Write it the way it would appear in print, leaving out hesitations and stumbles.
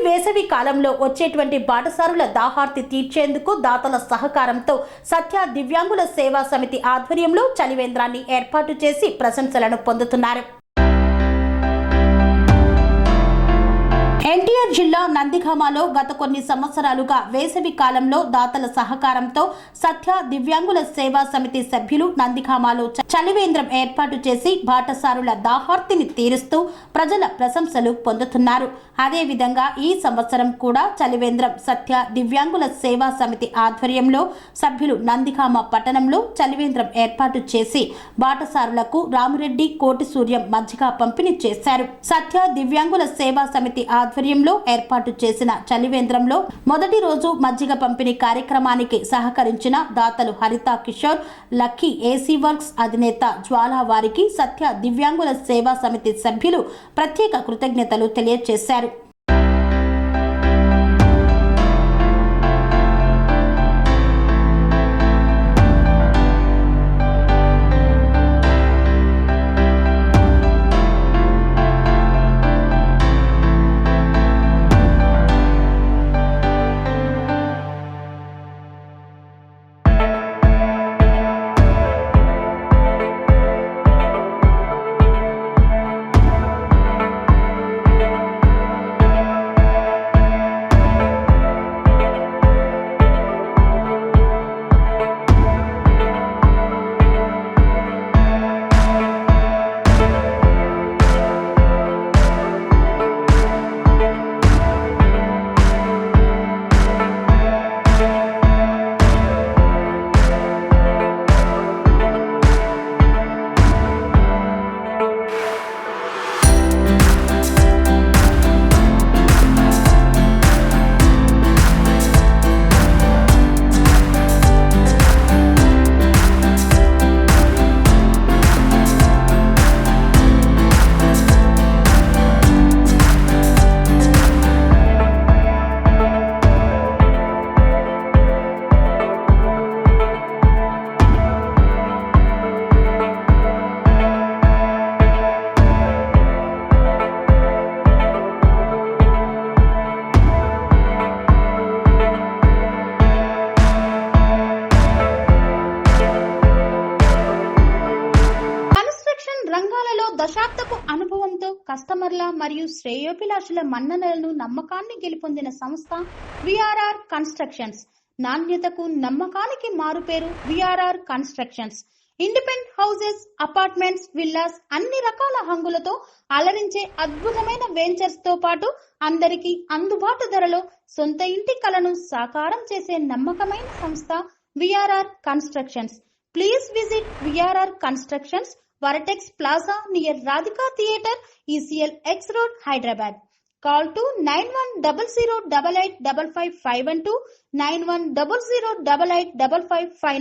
వేసవి కాలంలో వచ్చేటువంటి బాటసారుల దాహార్తి తీర్చేందుకు దాతల సహకారంతో సత్య దివ్యాంగుల సేవా సమితి ఆధ్వర్యంలో చలివేంద్రాన్ని ఏర్పాటు చేసి ప్రశంసలను పొందుతున్నారు. ఎన్టీఆర్ జిల్లా నందిగామలో గత కొన్ని సంవత్సరాలుగా వేసవి కాలంలో దాతల సహకారంతో సత్య దివ్యాంగుల సేవా సమితి సభ్యులు నందిగామలో చలివేంద్రం ఏర్పాటు చేసి బాటసారుల దాహార్తిని తీరుస్తూ ప్రజల ప్రశంసలు పొందుతున్నారు. అదేవిధంగా ఈ సంవత్సరం కూడా చలివేంద్రం సత్య దివ్యాంగుల సేవా సమితి ఆధ్వర్యంలో సభ్యులు నందిగామ పట్టణంలో చలివేంద్రం ఏర్పాటు చేసి బాటసారులకు రామిరెడ్డి కోటి సూర్యం మజ్జిగ పంపిణీ చేశారు. సత్య దివ్యాంగుల సేవా సమితి ఆధ్వర్యంలో ఏర్పాటు చేసిన చలివేంద్రంలో మొదటి రోజు మజ్జిగ పంపిణీ కార్యక్రమానికి సహకరించిన దాతలు హరిత కిషోర్, లక్కీ ఏసీ వర్క్స్ అధినేత జ్వాలా వారికి సత్య దివ్యాంగుల సేవా సమితి సభ్యులు ప్రత్యేక కృతజ్ఞతలు తెలియజేశారు. రంగాలలో దశాబ్దపు అనుభవంతో కస్టమర్ల మరియు శ్రేయోభిలాషుల మన్ననలను నమ్మకాన్ని గెలుపొందిన సంస్థ విఆర్ఆర్ కన్స్ట్రక్షన్స్. నాణ్యతకు నమ్మకానికి మారుపేరు VRR constructions. Independent houses, apartments, villas అన్ని రకాల హంగులతో అలరించే అద్భుతమైన వెంచర్స్ తో పాటు అందరికీ అందుబాటు ధరలో సొంత ఇంటి కలను సాకారం చేసే నమ్మకమైన సంస్థ VRR constructions. Please visit VRR constructions, Varatex Plaza near Radhika Theatre, ECL X Road, Hyderabad. Call to 910088555512, 9100885559.